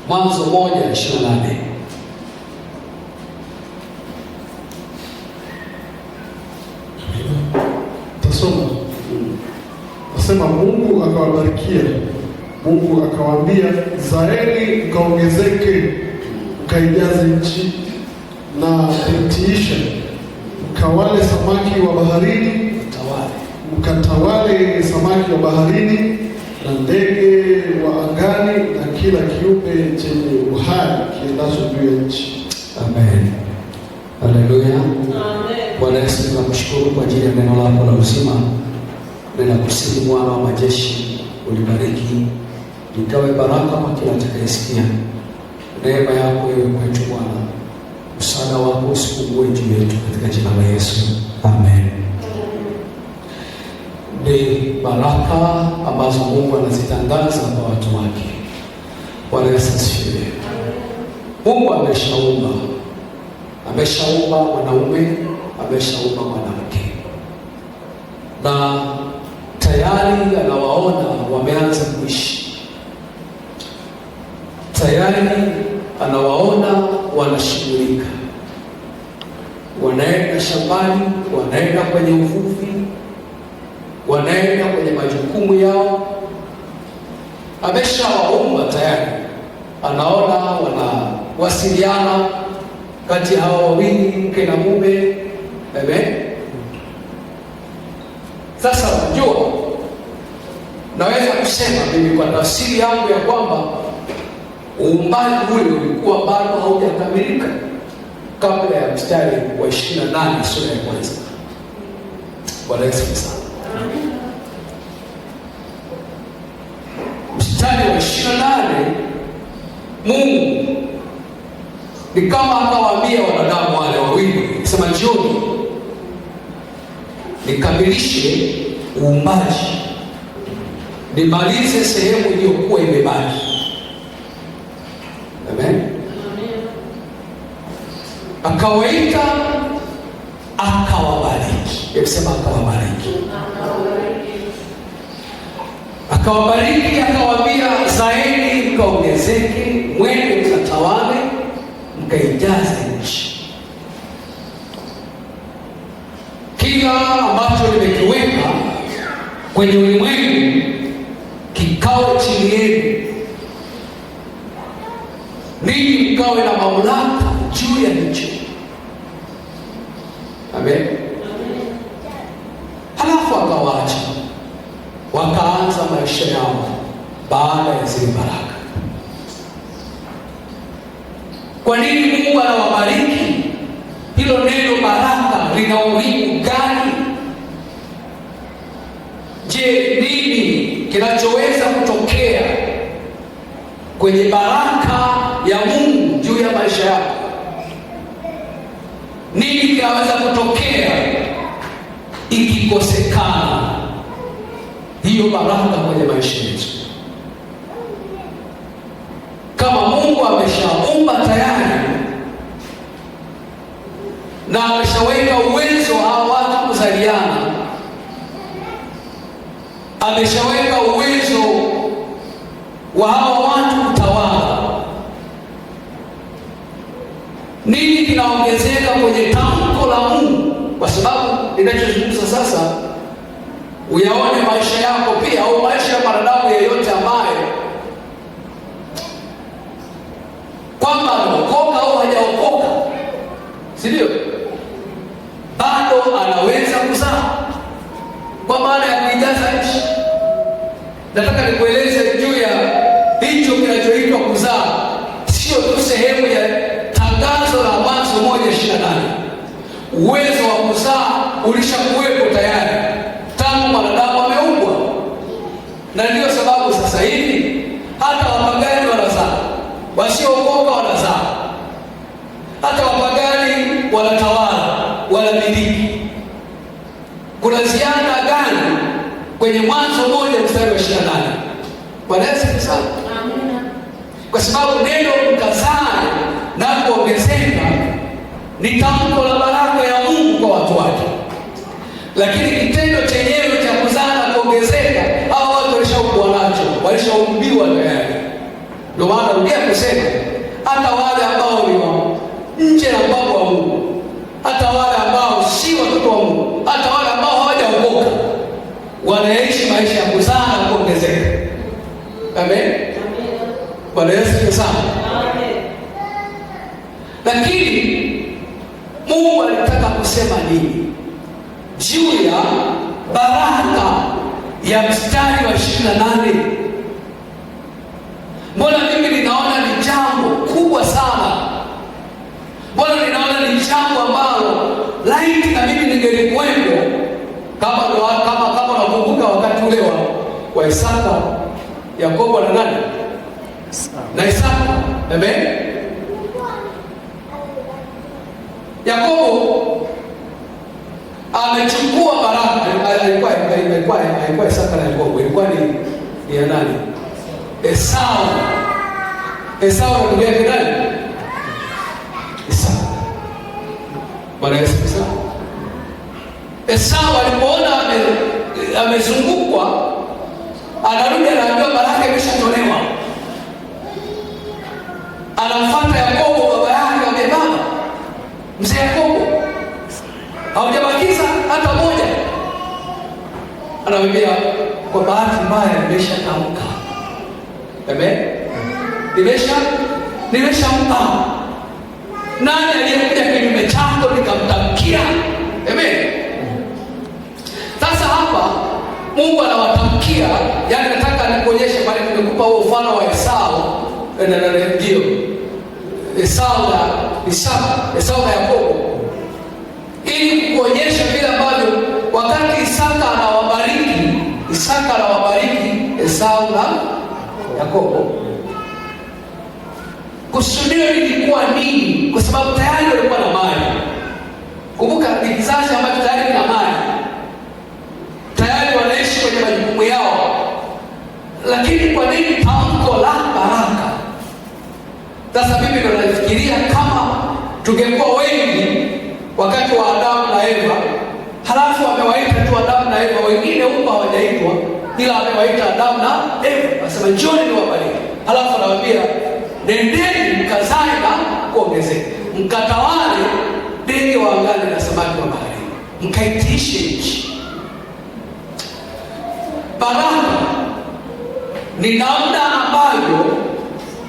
Mwanzo 1:28. Tasoma. Nasema Mungu akawabarikia. Mungu akawaambia, zaeni mkaongezeke, mkaijaze nchi na kuitiisha, mkawale samaki wa baharini, mkatawale samaki wa baharini na ndege wa angani na kila kiumbe chenye uhai kiendacho juu ya nchi. Amen. Haleluya. Amen. Bwana Yesu, tunakushukuru kwa ajili ya neno lako la uzima. Ninakusihi Bwana wa majeshi, ulibariki likawe baraka kwa kila atakayesikia. Neema yako iwe kwetu Bwana, msaada wako usipungue juu yetu, katika jina la Yesu. Amen. Ni baraka ambazo Mungu anazitangaza kwa watu wake. Bwana Yesu asifiwe. Mungu ameshaumba mwanaume, ameshaumba mwanamke, na tayari anawaona wameanza kuishi. Tayari anawaona wanashughulika, wanaenda shambani, wanaenda kwenye uvuvi, wanaenda kwenye majukumu yao. Ameshawaumba tayari, anaona wanawasiliana kati ya hawa wawili, mke na mume. Amen. Sasa unajua, naweza kusema mimi kwa tafsiri yangu ya kwamba uumbaji ule ulikuwa bado haujakamilika kabla ya mstari wa 28 sura ya kwanza. Bwana Yesu sana. Mstari wa 28, Mungu ni kama akawaambia wanadamu wale wawili, sema jioni nikamilishe uumbaji, nimalize sehemu iliyokuwa imebaki. Amen. Akawaita, akawabariki. Sema akawabariki. Akawabariki, akawaambia, zaeni mkaongezeke, mwende mkatawale, mkaijaze nchi. Kila ambacho nimekiweka kwenye ulimwengu kikawe chini yenu, ninyi mkawe na mamlaka juu ya nchi. Amen. Halafu akawaacha wakaanza maisha yao baada ya zile baraka. Kwa nini Mungu anawabariki? Hilo neno baraka lina umuhimu gani? Je, nini kinachoweza kutokea kwenye baraka ya Mungu juu ya maisha yako? Nini kinaweza kutokea ikikosekana hiyo baraka kwenye maisha yetu? Kama Mungu ameshaumba tayari na ameshaweka uwezo hawa watu kuzaliana, ameshaweka uwezo wa hawa watu kutawala, nini kinaongezeka kwenye tamko la Mungu? Kwa sababu ninachozungumza sasa, uyaone maisha yako pia, au maisha ya mwanadamu yeyote ambaye kwamba anaokoka au hajaokoka, si ndio? Bado anaweza kuzaa, kwa maana ya kuijaza nchi. Nataka nikueleze juu ya hicho kinachoitwa kuzaa. Sio tu sehemu ya tangazo la Mwanzo 1:28. Uwezo wa kuzaa ulishakuwepo tayari tangu mwanadamu ameumbwa, na ndio sababu sasa hivi hata wapagani wanazaa, wasiookoka wanazaa, hata wapagani wanatawala, wanamiliki. Kuna ziada gani kwenye Mwanzo 1:28? Bwana Yesu sana. Amina. Kwa sababu neno mkazae na kuongezeka ni tamko la baraka ya Mungu kwa watu wake, lakini kitendo chenyewe cha kuzaa na kuongezeka, hao watu walishaumbwa nacho, walishaumbiwa tayari. Ndio Ndio maana narudia kusema hata wale ambao ni wa nje na mpango wa Mungu, hata wale ambao si watoto wa Mungu, hata wale ambao hawajaokoka, wanaishi maisha ya kuzaa na kuongezeka. Amen. Bwana Yesu asifiwe sana. Amen. Lakini Mungu alitaka kusema nini juu ya baraka ya mstari wa 28? Mbona mimi ninaona ni jambo kubwa sana? Mbona ninaona ni jambo ambalo laiti na mimi ningelikuwepo, kama nakumbuka wakati ule wa Isaka, Yakobo na nani? Na Isaka. Amen. Yakobo amechukua baraka, alikuwa Isaka na Yakobo, ilikuwa ni ya nani? Esau. Esau na ndugu yake nani? Esau. Bwana Yesu asifiwe. Esau alipoona amezungukwa, anarudi anaambiwa baraka imeshatolewa. Anamfuata Yakobo baba yake, ambaye baba mzee Yakobo, haujabakiza hata moja. Anamwambia kwa bahati mbaya nimeshatamka. Amen. Nimeshampa. Nani aliyekuja kinyume chako nikamtamkia? Amen. Sasa hapa Mungu anawatamkia, yani nataka nikuonyeshe pale nimekupa huo mfano wa Esau na ndio Esau na Yakobo, ili kuonyesha vile ambavyo wakati Isaka anawabariki Esau na Yakobo, kusudio lilikuwa nini? Kwa sababu tayari walikuwa na mali. Kumbuka ni kizazi ambacho tayari kina mali, tayari wanaishi kwenye majukumu yao. Lakini kwa nini tamko la baraka? Sasa mimi ndo nafikiria kama tungekuwa wengi wakati wa Adamu na Eva, halafu wamewaita tu Adamu na Eva, wengine huko hawajaitwa, ila amewaita Adamu na Eva, asema njoni niwabariki, halafu anawaambia nendeni mkazae na kuongezeka, mkatawale ndege wa angani na samaki wa baharini, mkaitiishe nchi. Baraka ni namna ambayo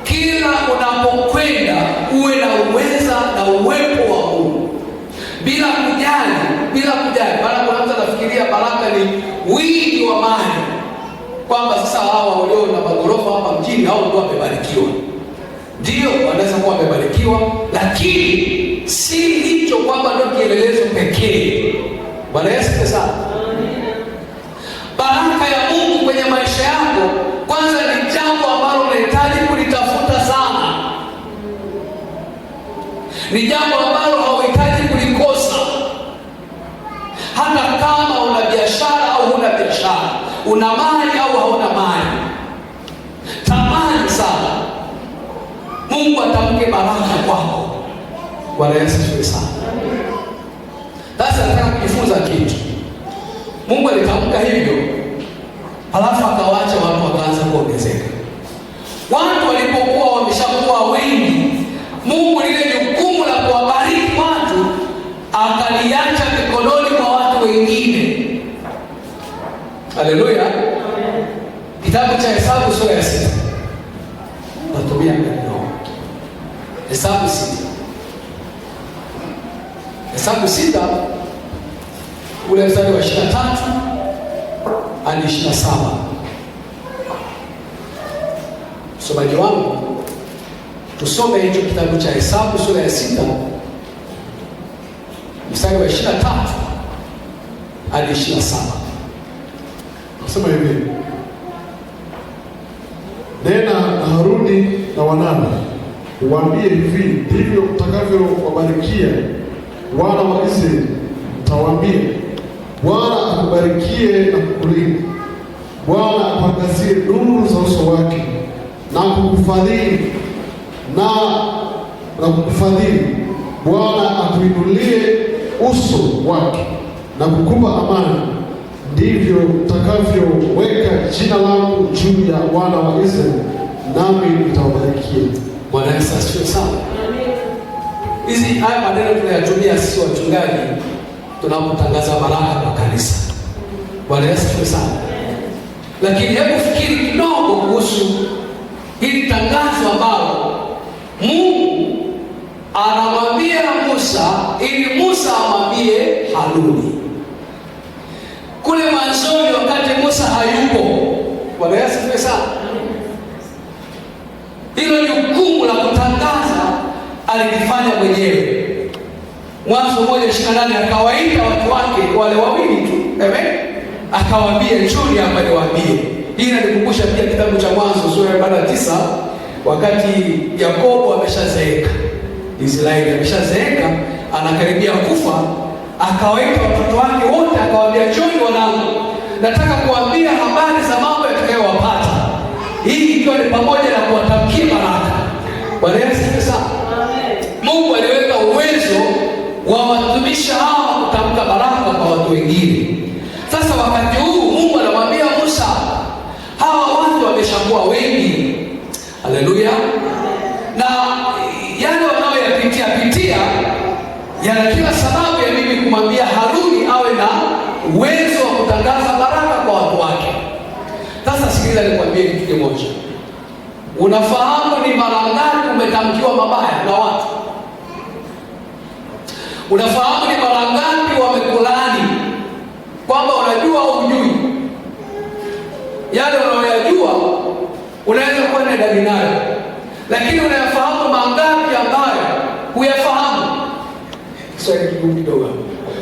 kila unapokwenda uwe na uweza na uwepo wa Mungu, bila kujali. Maana kuna mtu anafikiria baraka ni wingi wa mali, kwamba sasa hawa walio na magorofa hapa mjini hao ndio wamebarikiwa. Ndio, wanaweza kuwa wamebarikiwa, lakini si hicho kwamba ndio kielelezo pekee. Bwana Yesu asifiwe sana. Baraka ya Mungu kwenye maisha yako kwanza ni jambo ambalo unahitaji kulitafuta sana. Ni jambo ambalo hauhitaji kulikosa. Hata kama una biashara au huna biashara, una mali au hauna mali, tamani sana Mungu atamke baraka kwako. Bwana Yesu asifiwe sana. Sasa nataka kujifunza kitu. Mungu alitamka hivyo, halafu akawaacha watu wakaanza kuongezeka. Watu walipokuwa wameshakuwa wengi, Mungu lile jukumu la kuwabariki watu akaliacha mikononi mwa watu wengine. Haleluya. Kitabu cha Hesabu sura ya 6. Natumia neno Hesabu 6. Hesabu 6 ule mstari wa 23 hadi 27. Msomaji wangu, tusome hicho kitabu cha Hesabu sura ya 6 mstari wa 23 hadi 27. Nasema hivi: nena na Haruni na wanawe, uwaambie hivi, ndivyo mtakavyowabarikia wana wa Israeli. Mtawaambia, Bwana akubarikie na kukulinda, Bwana akuangazie nuru za uso wake na kukufadhili, Bwana akuinulie uso wake na kukupa amani. Ndivyo mtakavyoweka jina langu juu ya wana wa Israeli, nami nitawabarikia. Bwana Yesu asifiwe sana. Haya maneno tunayatumia sisi wachungaji tunapotangaza baraka kwa kanisa. Bwana Yesu asifiwe sana. Lakini hebu fikiri kidogo kuhusu hili tangazo ambalo Mungu anamwambia Musa ili Musa amwambie Haruni. Kule mwanzoni wakati Musa hayupo. Bwana Yesu asifiwe sana. Hilo jukumu la kutangaza alifanya mwenyewe. Mwanzo 1:28 akawaita watu wake wale wawili tu. Amen. Akawaambia njoni hapa niwaambie. Hii inanikumbusha pia kitabu cha Mwanzo sura ya 9 wakati Yakobo ameshazeeka. Israeli ameshazeeka, anakaribia kufa, akawaita watoto wake wote akawaambia njoni wanangu. Nataka kuambia habari za mambo yatakayowapata. Hii ikiwa ni pamoja na kuwatamkia baraka. Bwana Yesu asifiwe sana. Mungu aliweka uwezo wa watumishi hawa kutamka baraka kwa watu wengine. Sasa wakati huu Mungu anamwambia Musa, hawa watu wameshakuwa wengi. Haleluya. Na yale wanaoyapitia yana kila sababu ya mimi kumwambia Haruni awe na uwezo wa kutangaza baraka kwa watu wake. Sasa sikiliza nikwambie kitu kimoja. Unafahamu ni mara ngapi umetamkiwa mabaya na watu? Unafahamu ni mara ngapi wamekulaani kwamba unajua au hujui? Yale unayoyajua unaweza kuwa na idadi nayo, lakini unayafahamu mangapi ambayo huyafahamu? Kiswahili kigumu kidogo.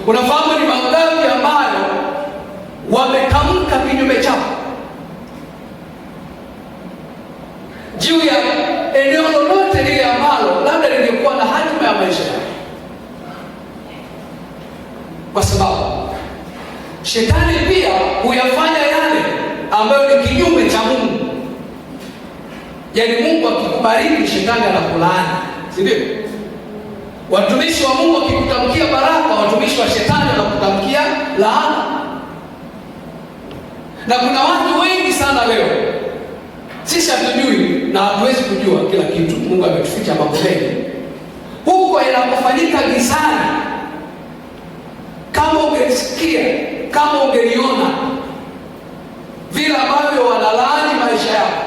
Unafahamu ni mangapi ambayo wametamka kinyume chako juu ya eneo lolote lile ambalo labda lingekuwa na hatima ya maisha yako? Kwa sababu shetani pia huyafanya yale ambayo ni kinyume cha Mungu. Yaani Mungu akikubariki, shetani anakulaani, si ndio? Watumishi wa Mungu akikutamkia baraka, watumishi wa shetani wanakutamkia laana. Na kuna watu wengi sana leo sisi hatujui na hatuwezi kujua kila kitu. Mungu ametuficha mambo mengi. Huko yanapofanyika gizani, kama ungesikia, kama ungeliona vile ambavyo wanalaani maisha yako,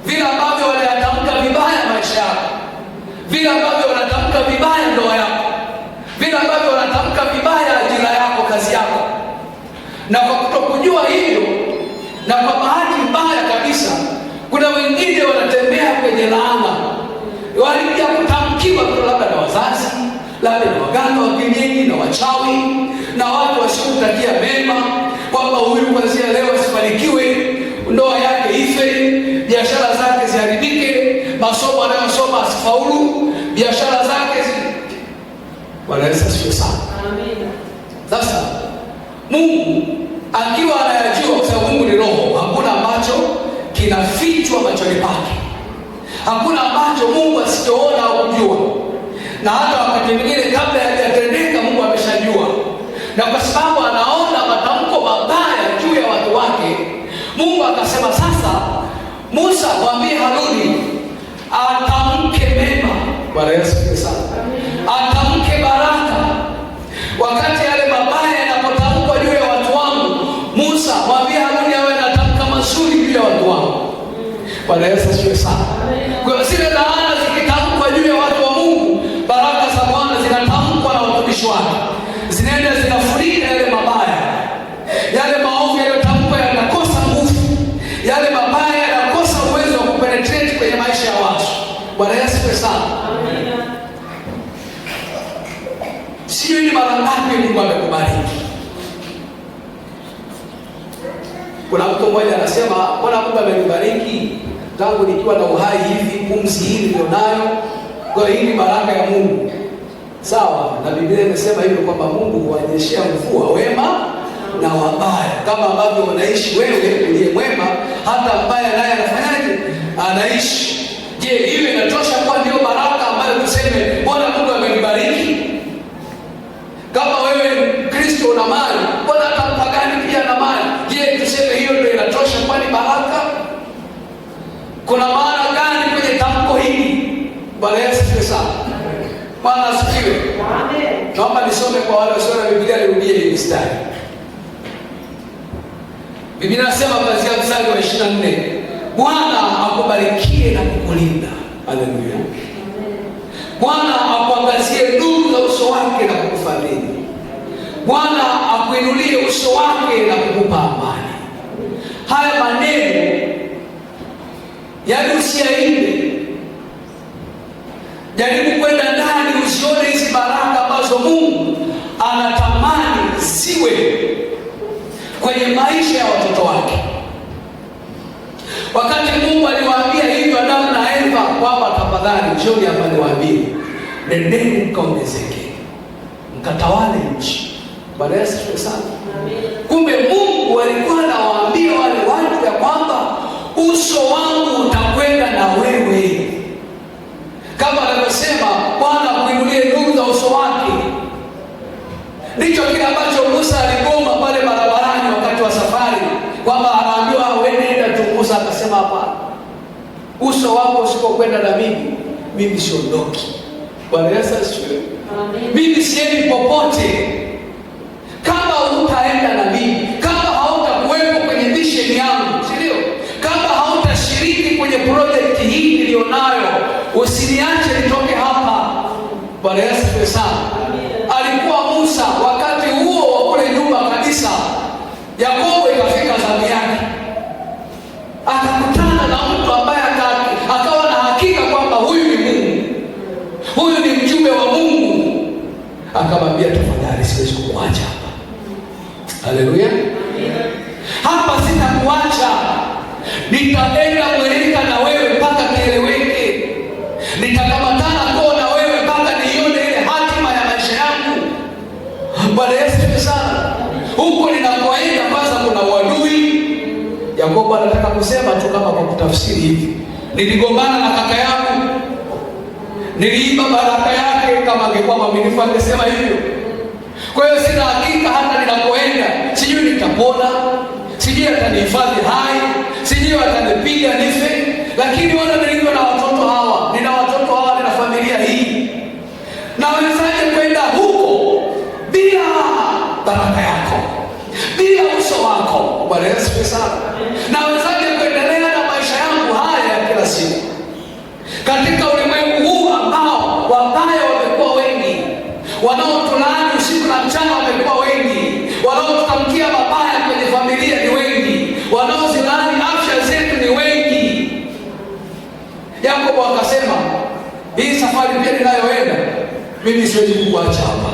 vile ambavyo wanayatamka vibaya maisha yako, vile ambavyo wanatamka vibaya ndoa yako, vile ambavyo wanatamka vibaya ajira yako, kazi yako, na kwa kutokujua hilo, na kwa bahati mbaya kabisa, kuna wengine wanatembea kwenye laana. Walikuja kutamkiwa tu labda na wazazi, labda na waganga wa kienyeji na wachawi na watu wasiokutakia mema, kwamba huyu kuanzia leo asifanikiwe, ndoa yake ife, biashara zake ziharibike, masomo anayosoma asifaulu, biashara zake Bwana Yesu asifiwe sana. Amen. Sasa Mungu akiwa anayajua, kwa sababu Mungu ni roho, hakuna ambacho kinafichwa machoni pake. Hakuna ambacho Mungu asitoona au kujua. Na hata wakati mwingine kabla hayajatendeka Mungu ameshajua. Na kwa sababu anaona matamko mabaya juu ya watu wake, Mungu akasema sasa Musa mwambie Haruni atamke mema. Bwana Yesu asifiwe sana. Atamke baraka. Wakati yale mabaya yanapotamkwa juu ya watu wangu, Musa mwambie Haruni awe anatamka mazuri juu ya watu wangu. Bwana Yesu asifiwe sana. Kwa zile laana zikitamkwa juu ya watu wa Mungu, baraka za Bwana zinatamkwa na watumishi wake. Zinaenda zinafurika yale mabaya. Yale maovu yaliyotamkwa yanakosa nguvu. Yale mabaya yanakosa uwezo wa kupenetrate kwenye maisha ya watu. Bwana Yesu asifiwe sana. Sio ni mara ngapi Mungu amekubariki. Kuna mtu mmoja anasema, mbona Mungu amenibariki tangu nikiwa na uhai hivi, pumzi hii nilionayo, kwa hii ni baraka ya Mungu. Sawa, na Biblia imesema hivyo kwamba Mungu huwanyeshea mvua wema na wabaya. Kama ambavyo unaishi wewe uliye mwema, hata mbaya naye anafanyaje? Anaishi. Je, hiyo inatosha kuwa ndio baraka ambayo tuseme mbona Mungu amenibariki? Kama wewe Kristo una mali, mbona hata mpagani pia na mali? Je, tuseme hiyo ndio inatosha kuwa ni baraka? Kuna Bwana Yesu asifiwe sana. Bwana asifiwe. Amen. Naomba nisome kwa wale wasio na Biblia, nirudie hii mstari. Biblia inasema kuanzia mstari wa 24, Bwana akubarikie na kukulinda. Haleluya. Bwana akuangazie nuru za uso wake na kukufadhili. Bwana akuinulie uso wake na kukupa amani. Haya maneno yaani usiyaimbe. Jaribu kwenda ndani usione hizi baraka ambazo Mungu anatamani ziwe kwenye maisha ya watoto wake. Wakati Mungu aliwaambia hivyo Adamu na Eva kwamba tafadhali njoni hapa niwaambie, nendeni mkaongezeke, mkatawale nchi. Bwana Yesu asifiwe sana. Kumbe Mungu alikuwa anawaambia wale watu ya kwamba uso wangu utakwenda na wewe. Kama anavyosema Bwana akuinulie nuru za uso wake. Ndicho kile ambacho Musa aligoma pale barabarani wakati wa safari, kwamba anaambiwa wewe nenda tu. Musa akasema hapana, uso wako usipokwenda na mimi siondoki. Bwana Yesu asifiwe. Amen. Mimi siendi popote kama hutaenda na mimi, kama hautakuwepo kwenye mission yangu, si ndio? Kama hautashiriki kwenye project hii nilionayo, usiniache nitoke hapa. Bwana Yesu asifiwe sana. Alikuwa Musa wakati huo wa kule nyumba kabisa, Yakobo ikafika zamu yake, akakutana na mtu ambaye akawa na hakika kwamba huyu ni Mungu, huyu ni mjumbe wa Mungu. Akamwambia tafadhali, siwezi kukuacha hapa. Haleluya. Hapa sitakuacha, nitaenda mweleka na wewe mpaka kieleweke, nitakamatana kwa na wewe mpaka nione ile hatima ya maisha yangu. Bwana Yesu asifiwe sana. Huko ninakoenda kwanza kuna uadui. Yakobo anataka kusema tu kama kwa kutafsiri hivi, niligombana na kaka yangu, niliiba baraka yake. Kama angekuwa mwaminifu angesema hivyo. Kwa hiyo sina hakika hata ninakoenda, sijui nitapona, sijui atanihifadhi hai, sijui atanipiga nife. Lakini wana nilivyo na watoto hawa, nina watoto hawa, nina familia hii, na wezaje kwenda huko bila baraka yako, bila uso wako? Bwana Yesu asifiwe sana. Na wezaje kuendelea na maisha yangu haya ya kila siku katika ulimwengu huu ambao wabaya wamekuwa wengi, wanaotulaani usiku na mchana wamekuwa wengi, wanaotutamkia mabaya kwenye familia ni wengi, wanaozilaani afya zetu ni wengi. Yakobo akasema, hii safari pia ninayoenda mimi siwezi kukuacha hapa.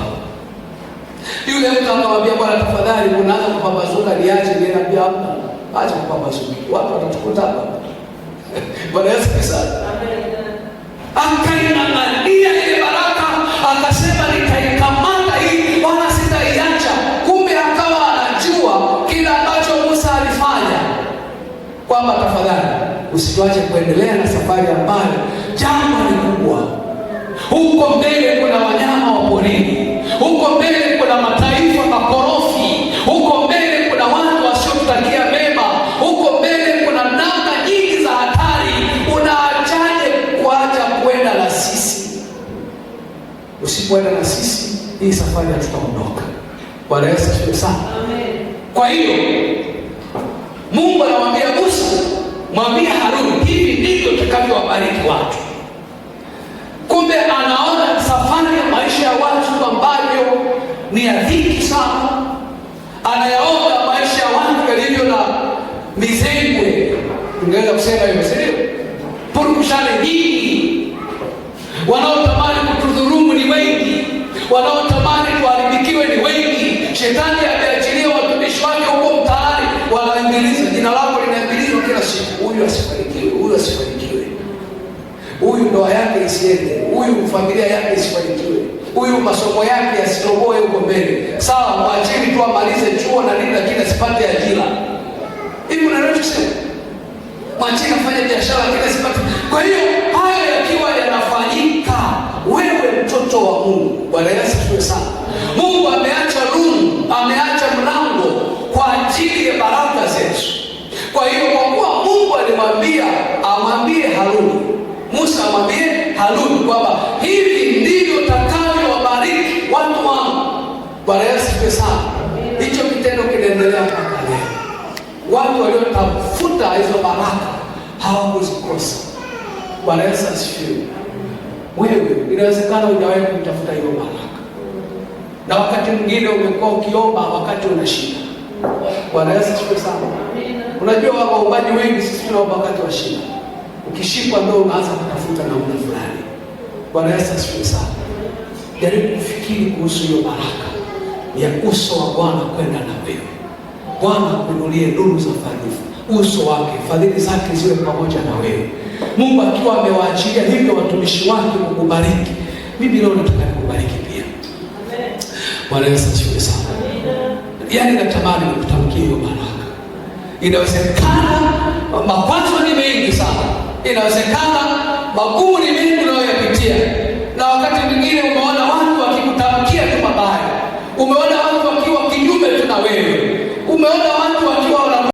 Yule mtu akamwambia, Bwana tafadhali, unaanza kupambazuka, niache niende hapa. Acha kupambazuka, watu watatukuta hapa. Bwana Yesu asifiwe. Akainang'ania ile baraka, akasema nitaikamata hii, wala sitaiacha. Kumbe akawa anajua kila ambacho Musa alifanya, kwamba tafadhali usituache kuendelea na safari ambayo jangwa ni kubwa. Huko mbele kuna wanyama wa porini, huko mbele kuna mataifa makorofi, huko mbele kuna watu wasiotutakia mema, huko mbele kuna namna nyingi za hatari. Unaachaje kuacha kwenda na sisi? Usipoenda na sisi, hii safari hatutaondoka. Bwana Yesu asifiwe sana. Amen. Kwa hiyo Mungu anamwambia Musa, mwambie Haruni, hivi ndivyo tutakavyowabariki watu. Kumbe anaona safari ya maisha ya watu ambayo ni ya dhiki sana. Anayaona maisha ya watu yalivyo na mizengwe, tungeweza kusema hivyo, si ndio? Purukushani nyingi, wanaotamani kutudhulumu ni wengi, wanaotamani tuharibikiwe ni wengi. Shetani ameachilia watumishi wake huko mtaani, wanaingiliza jina lako, linaingilizwa kila siku. Huyu asifanikiwe, huyu asifanikiwe, huyu ndoa yake isiende, huyu familia yake isifanikiwe, huyu masomo yake yasitoboe huko mbele. Sawa, mwachini tu amalize chuo na nini, lakini asipate ajira. Hivi unaweza kusema mwachini afanye biashara lakini asipate. Kwa hiyo hayo yakiwa yanafanyika, wewe mtoto wa Mungu, Bwana Yesu asifiwe sana, Mungu ameacha room, ameacha mlango kwa ajili ya baraka zetu. Kwa hiyo kwa kuwa Mungu alimwambia amwambie Haruni, Musa amwambie Haruni kwamba hivi ndivyo utakavyowabariki watu wangu. Bwana Yesu asifiwe sana. Hicho kitendo kinaendelea mpaka leo. Watu waliotafuta hizo baraka hawakuzikosa. Bwana Yesu asifiwe. Wewe inawezekana hujawahi kutafuta hiyo baraka, na wakati mwingine umekuwa ukiomba wakati una shida. Bwana Yesu asifiwe sana. Unajua waombaji wengi sisi tunaomba wakati wa shida. Ukishikwa ndio unaanza kutafuta namna fulani. Bwana Yesu asifiwe sana. Jaribu kufikiri kuhusu hiyo baraka ya uso wa Bwana kwenda na wewe. Bwana akuinulie nuru za fadhili, uso wake, fadhili zake ziwe pamoja na wewe. Mungu akiwa amewaachilia hivyo watumishi wake kukubariki, mimi leo nataka kukubariki pia. Bwana Yesu asifiwe sana. Yaani natamani nikutamkie hiyo baraka. Inawezekana makwazo ni mengi sana. Inawezekana magumu ni mengi unayoyapitia. Na wakati mwingine umeona watu wakikutamkia tu mabaya. Umeona watu wakiwa kinyume tu na wewe. Umeona